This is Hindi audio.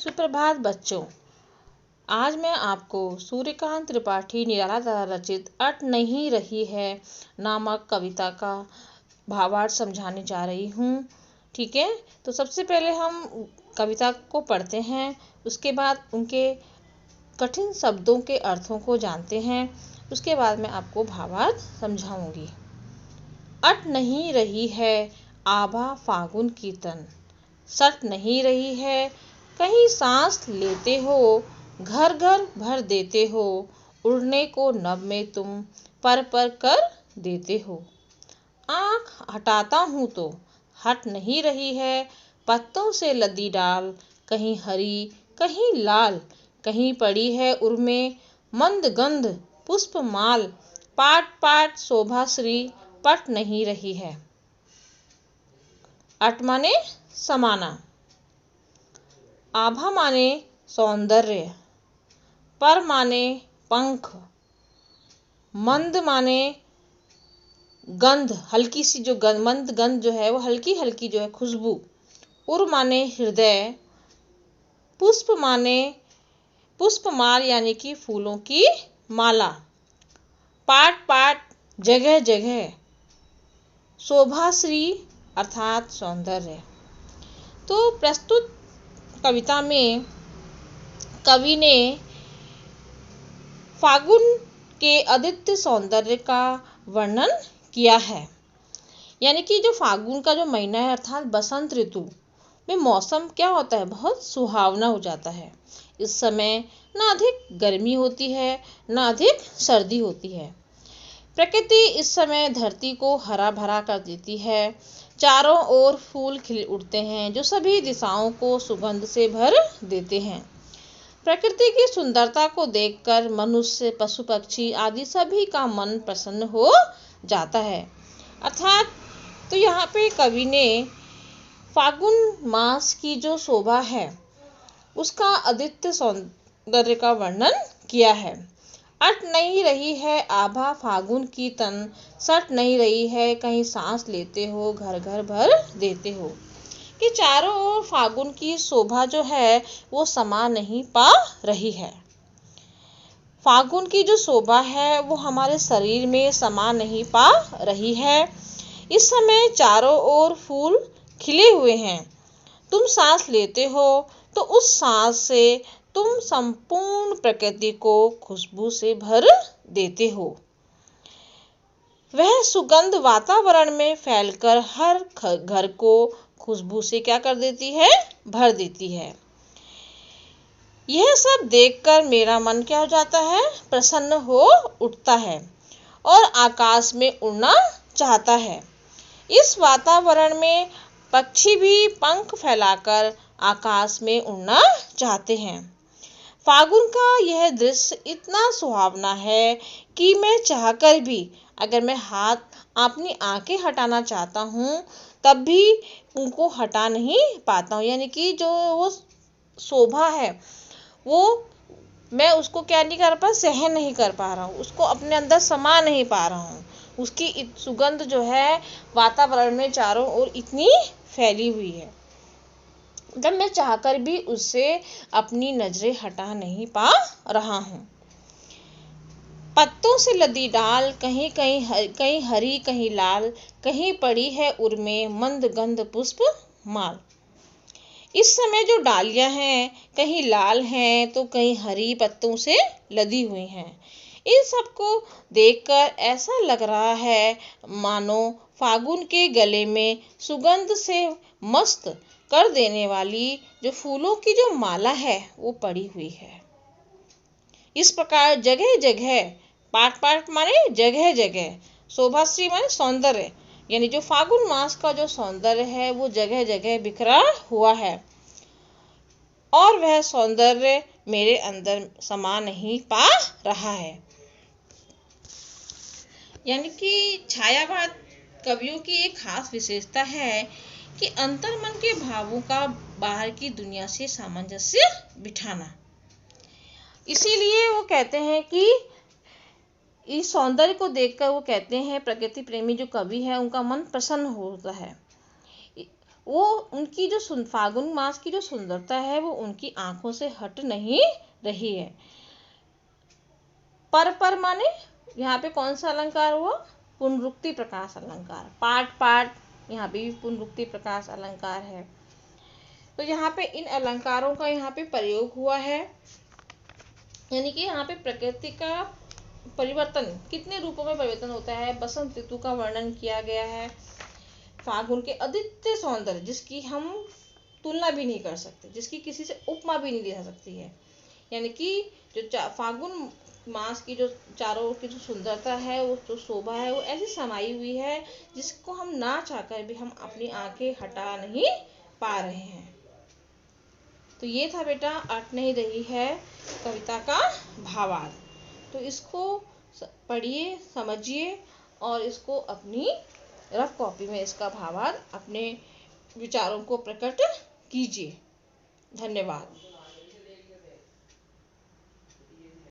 सुप्रभात बच्चों। आज मैं आपको सूर्यकांत त्रिपाठी निराला द्वारा रचित अट नहीं रही है नामक कविता का भावार्थ समझाने जा रही हूँ। ठीक है, तो सबसे पहले हम कविता को पढ़ते हैं, उसके बाद उनके कठिन शब्दों के अर्थों को जानते हैं, उसके बाद मैं आपको भावार्थ समझाऊंगी। अट नहीं रही है आभा फागुन की तन, सट नहीं रही है कहीं सांस लेते हो, घर घर भर देते हो, उड़ने को नभ में तुम पर कर देते हो। आँख हटाता हूँ तो हट नहीं रही है पत्तों से लदी डाल, कहीं हरी कहीं लाल, कहीं पड़ी है उर्मे मंद गंध पुष्प माल, पाट पाट शोभाश्री पट नहीं रही है। अट माने समाना, आभा माने सौंदर्य, पर माने पंख, मंद माने गंध, हल्की सी जो गंध, मंद गंध जो है वो हल्की हल्की जो है खुशबू, उर माने हृदय, पुष्प माने पुष्पमाल यानी कि फूलों की माला, पाट पाट जगह जगह, शोभाश्री अर्थात सौंदर्य। तो प्रस्तुत कविता में कवि ने फागुन के अद्वितीय सौंदर्य का वर्णन किया है। यानी कि जो फागुन का जो महीना है अर्थात बसंत ऋतु में मौसम क्या होता है, बहुत सुहावना हो जाता है। इस समय ना अधिक गर्मी होती है ना अधिक सर्दी होती है। प्रकृति इस समय धरती को हरा भरा कर देती है, चारों ओर फूल खिल उठते हैं जो सभी दिशाओं को सुगंध से भर देते हैं। प्रकृति की सुंदरता को देखकर मनुष्य पशु पक्षी आदि सभी का मन प्रसन्न हो जाता है। अर्थात तो यहाँ पे कवि ने फागुन मास की जो शोभा है उसका अद्वितीय सौंदर्य का वर्णन किया है। अट नहीं रही है आभा फागुन की तन, सट नहीं रही है कहीं सांस लेते हो, घर घर भर देते हो। कि चारों ओर फागुन की शोभा जो है वो समा नहीं पा रही है। फागुन की जो शोभा है वो हमारे शरीर में समा नहीं पा रही है। इस समय चारों ओर फूल खिले हुए हैं, तुम सांस लेते हो तो उस सांस से तुम संपूर्ण प्रकृति को खुशबू से भर देते हो। वह सुगंध वातावरण में फैलकर हर घर को खुशबू से क्या कर देती है, भर देती है। यह सब देखकर मेरा मन क्या हो जाता है, प्रसन्न हो उठता है और आकाश में उड़ना चाहता है। इस वातावरण में पक्षी भी पंख फैलाकर आकाश में उड़ना चाहते हैं। फागुन का यह दृश्य इतना सुहावना है कि मैं चाहकर भी अगर मैं हाथ अपनी आंखें हटाना चाहता हूँ तब भी उनको हटा नहीं पाता हूँ। यानी कि जो वो शोभा है वो मैं उसको क्या नहीं कर पा, सहन नहीं कर पा रहा हूँ, उसको अपने अंदर समा नहीं पा रहा हूँ। उसकी सुगंध जो है वातावरण में चारों ओर इतनी फैली हुई है जब मैं चाहकर भी उससे अपनी नजरें हटा नहीं पा रहा हूँ। पत्तों से लदी डाल, कहीं कहीं हरी कहीं लाल, कहीं पड़ी है उर्मे मंद गंध पुष्प माल। इस समय जो डालियां हैं कहीं लाल हैं तो कहीं हरी पत्तों से लदी हुई हैं। इन सबको देखकर ऐसा लग रहा है मानो फागुन के गले में सुगंध से मस्त कर देने वाली जो फूलों की जो माला है वो पड़ी हुई है। इस प्रकार जगह जगह, पाट पाट माने जगह जगह, शोभाश्री माने सौंदर्य, यानी जो फागुन मास का जो सौंदर्य है वो जगह जगह बिखरा हुआ है और वह सौंदर्य मेरे अंदर समा नहीं पा रहा है। यानी कि छायावाद कवियों की एक खास विशेषता है कि अंतर्मन के भावों का बाहर की दुनिया से सामंजस्य बिठाना। इसीलिए वो कहते हैं कि इस सौंदर्य को देखकर वो कहते हैं, प्रकृति प्रेमी जो कवि है उनका मन प्रसन्न होता है। वो उनकी जो फागुन मास की जो सुंदरता है वो उनकी आंखों से हट नहीं रही है। पर माने यहाँ पे कौन सा अलंकार हुआ? पुनरुक्ति प्रकाश अलंकार। पाठ यहाँ पे भी पुनरुक्ति प्रकाश अलंकार है। तो यहाँ पे इन अलंकारों का यहाँ पे प्रयोग हुआ है, यानी कि यहाँ पे प्रकृति का परिवर्तन कितने रूपों में परिवर्तन होता है। बसंत ऋतु का वर्णन किया गया है, फागुन के अद्वितीय सौंदर्य जिसकी हम तुलना भी नहीं कर सकते, जिसकी किसी से उपमा भी नहीं दी जा सकती है। यानी कि जो फागुन मास की जो चारों की जो सुंदरता है, वो जो शोभा है, वो ऐसी समाई हुई है जिसको हम ना चाहकर भी हम अपनी आंखें हटा नहीं पा रहे हैं। तो ये था बेटा अट नहीं रही है कविता का भावार्थ। तो इसको पढ़िए, समझिए और इसको अपनी रफ कॉपी में इसका भावार्थ अपने विचारों को प्रकट कीजिए। धन्यवाद।